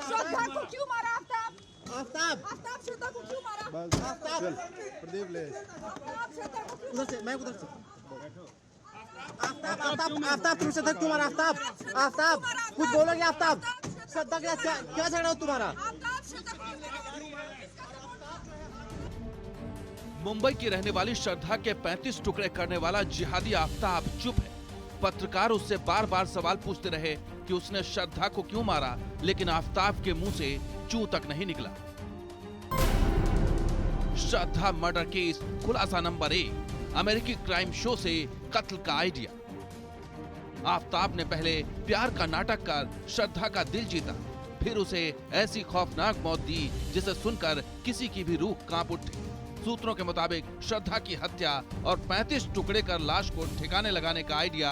श्रद्धा को क्यों मारा आफ्ताब? आफ्ताब आफ्ताब श्रद्धा को क्यों मारा? आफ्ताब प्रदीप ले आफ्ताब श्रद्धा को क्यों? उधर से, मैं उधर से। आफ्ताब आफ्ताब आफ्ताब तुम श्रद्धा क्यों मारा? आफ्ताब आफ्ताब कुछ बोलोगे? आफ्ताब श्रद्धा के साथ क्या झगड़ा हो तुम्हारा? आफ्ताब श्रद्धा को क्यों मारा? मुंबई की रहने वाली श्रद्धा के 35 टुकड़े करने वाला जिहादी आफ्ताब चुप है। पत्रकार उससे बार बार सवाल पूछते रहे कि उसने श्रद्धा को क्यों मारा, लेकिन आफ्ताब के मुंह से चू तक नहीं निकला। श्रद्धा मर्डर केस खुलासा नंबर 1, अमेरिकी क्राइम शो से कत्ल का आइडिया। आफ्ताब ने पहले प्यार का नाटक कर श्रद्धा का दिल जीता, फिर उसे ऐसी खौफनाक मौत दी जिसे सुनकर किसी की भी रूह कांप उठी। सूत्रों के मुताबिक श्रद्धा की हत्या और 35 टुकड़े कर लाश को ठिकाने लगाने का आइडिया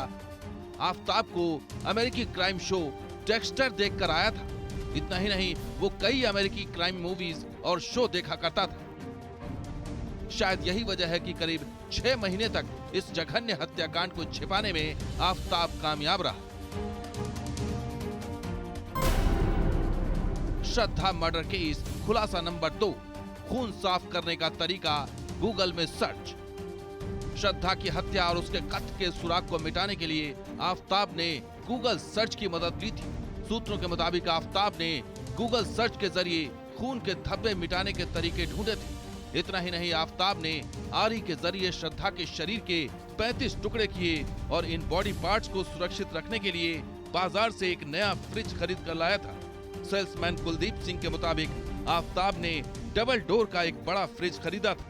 आफ्ताब को अमेरिकी क्राइम शो डेक्स्टर देखकर आया था। इतना ही नहीं, वो कई अमेरिकी क्राइम मूवीज और शो देखा करता था। शायद यही वजह है कि करीब 6 महीने तक इस जघन्य हत्याकांड को छिपाने में आफ्ताब कामयाब रहा। श्रद्धा मर्डर केस खुलासा नंबर 2, खून साफ करने का तरीका गूगल में सर्च। श्रद्धा की हत्या और उसके कत्ल के सुराग को मिटाने के लिए आफ्ताब ने गूगल सर्च की मदद ली थी। सूत्रों के मुताबिक आफ्ताब ने गूगल सर्च के जरिए खून के धब्बे मिटाने के तरीके ढूंढे थे। इतना ही नहीं, आफ्ताब ने आरी के जरिए श्रद्धा के शरीर के 35 टुकड़े किए और इन बॉडी पार्ट्स को सुरक्षित रखने के लिए बाजार से एक नया फ्रिज खरीद कर लाया था। सेल्समैन कुलदीप सिंह के मुताबिक आफ्ताब ने डबल डोर का एक बड़ा फ्रिज खरीदा था।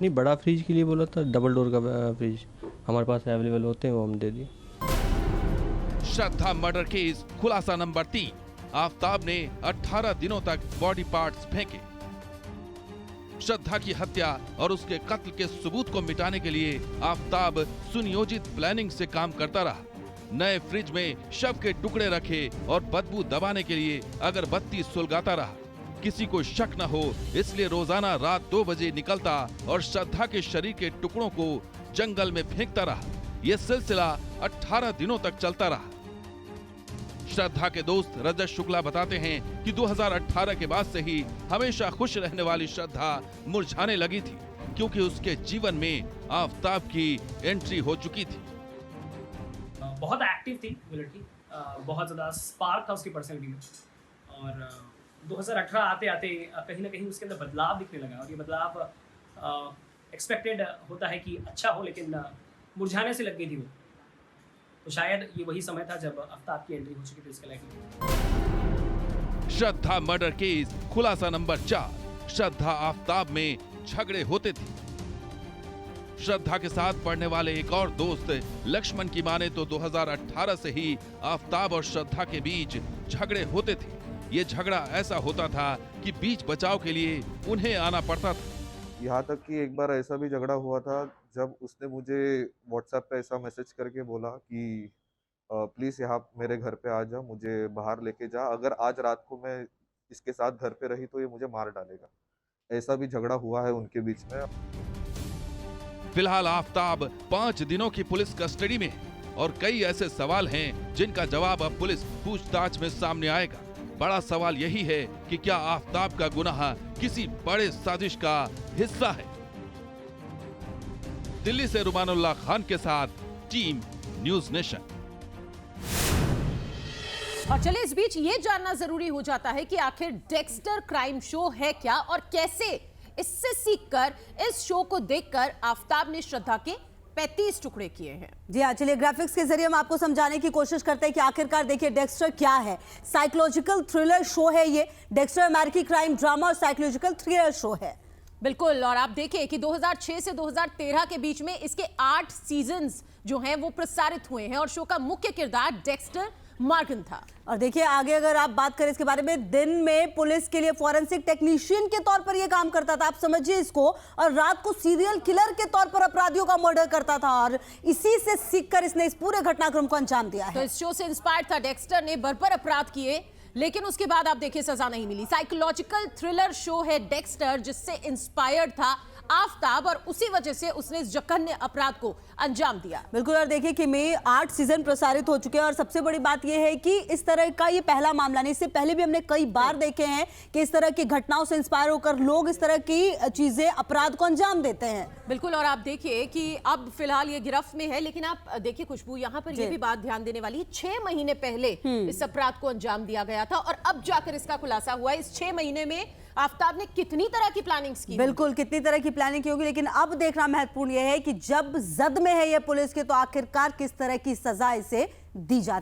नहीं, बड़ा फ्रिज के लिए बोला था, डबल डोर का फ्रिज हमारे पास अवेलेबल होते हैं, वो हम दे दिए। श्रद्धा मर्डर केस खुलासा नंबर 3, आफ्ताब ने 18 दिनों तक बॉडी पार्ट्स फेंके। श्रद्धा की हत्या और उसके कत्ल के सबूत को मिटाने के लिए आफ्ताब सुनियोजित प्लानिंग से काम करता रहा। नए फ्रिज में शव के टुकड़े रखे और बदबू दबाने के लिए अगरबत्ती सुलगाता रहा। किसी को शक न हो इसलिए रोजाना रात 2 बजे निकलता और श्रद्धा के शरीर के टुकड़ों को जंगल में फेंकता रहा। यह सिलसिला 18 दिनों तक चलता रहा। श्रद्धा के दोस्त रजत शुक्ला बताते हैं कि 2018 के बाद से ही हमेशा खुश रहने वाली श्रद्धा मुरझाने लगी थी, क्योंकि उसके जीवन में आफ्ताब की एंट्री हो चुकी थी। बहुत एक्टिव थी वो लड़की, बहुत ज़्यादा स्पार्क था उसकी पर्सनैलिटी में, और 2018 आते आते कहीं ना कहीं उसके अंदर बदलाव दिखने लगा। और ये बदलाव एक्सपेक्टेड होता है कि अच्छा हो, लेकिन मुरझाने से लग गई थी वो। तो शायद ये वही समय था जब आफ्ताब की एंट्री हो चुकी थी इसके लाइफ में। श्रद्धा मर्डर केस खुलासा नंबर 4, श्रद्धा आफ्ताब में झगड़े होते थे। श्रद्धा के साथ पढ़ने वाले एक और दोस्त लक्ष्मण की माने तो 2018 से ही आफ्ताब और श्रद्धा के बीच झगड़े होते थे। ये झगड़ा ऐसा होता था कि बीच बचाव के लिए उन्हें आना पड़ता था। यहाँ तक कि एक बार ऐसा भी झगड़ा हुआ था जब उसने मुझे व्हाट्सएप पे ऐसा मैसेज करके बोला कि प्लीज़ यहाँ मेरे घर पे आ जा, मुझे बाहर लेके जा, अगर आज रात को मैं इसके साथ घर पे रही तो ये मुझे मार डालेगा। ऐसा भी झगड़ा हुआ है उनके बीच में। फिलहाल आफ्ताब 5 दिनों की पुलिस कस्टडी में है और कई ऐसे सवाल हैं जिनका जवाब अब पुलिस पूछताछ में सामने आएगा। बड़ा सवाल यही है कि क्या आफ्ताब का गुनाह किसी बड़े साजिश का हिस्सा है। दिल्ली से रुमानुल्लाह खान के साथ टीम न्यूज़ नेशन। और चलिए, इस बीच ये जानना जरूरी हो जाता है कि आखिर डेक्स्टर क्राइम शो है क्या और कैसे इससे सीखकर इस शो को देखकर आफ्ताब ने श्रद्धा के 35 टुकड़े किए हैं। जी हाँ, चलिए ग्राफिक्स के जरिए हम आपको समझाने की कोशिश करते हैं कि आखिरकार देखिए डेक्स्टर क्या है। साइकोलॉजिकल थ्रिलर शो है ये। डेक्स्टर अमेरिकी क्राइम ड्रामा और साइकोलॉजिकल थ्रिलर शो है। बिल्कुल, और आप देखिए कि 2006 से 2013 के बीच में इसके 8 सीजन्स जो हैं वो प्रसारित हुए हैं और शो का मुख्य किरदार डेक्स्टर मॉर्गन था। और देखिए आगे अगर आप बात करें इसके बारे में, दिन में पुलिस के लिए फॉरेंसिक टेक्नीशियन के तौर पर यह काम करता था, आप समझिए इसको, और रात को सीरियल किलर के तौर पर अपराधियों का मर्डर करता था और इसी से सीखकर इसने इस पूरे घटनाक्रम को अंजाम दिया है। तो इस शो से इंस्पायर्ड था डेक्स्टर ने बर्बर अपराध किए, लेकिन उसके बाद आप देखिए सजा नहीं मिली। साइकोलॉजिकल थ्रिलर शो है डेक्स्टर, जिससे इंस्पायर्ड था आफताब और उसी वजह से उसने इस जघन्य अपराध को अंजाम दिया। बिल्कुल, और देखिए कि में 8 सीजन प्रसारित हो चुके हैं और सबसे बड़ी बात यह है कि इस तरह का ये पहला मामला नहीं, इससे पहले भी हमने कई बार देखे हैं कि इस तरह की घटनाओं से इंस्पायर होकर लोग इस तरह की चीजें, अपराध को अंजाम देते हैं। बिल्कुल, और आप देखिए कि अब फिलहाल ये गिरफ्त में है, लेकिन आप देखिए खुशबू, यहाँ पर ये भी बात ध्यान देने वाली है, 6 महीने पहले इस अपराध को अंजाम दिया गया था और अब जाकर इसका खुलासा हुआ है। इस 6 महीने में आफताब ने कितनी तरह की प्लानिंग्स की, बिल्कुल कितनी तरह की प्लानिंग की होगी, लेकिन अब देखना महत्वपूर्ण यह है कि जब जद में है ये पुलिस के, तो आखिरकार किस तरह की सजा इसे दी जाती है।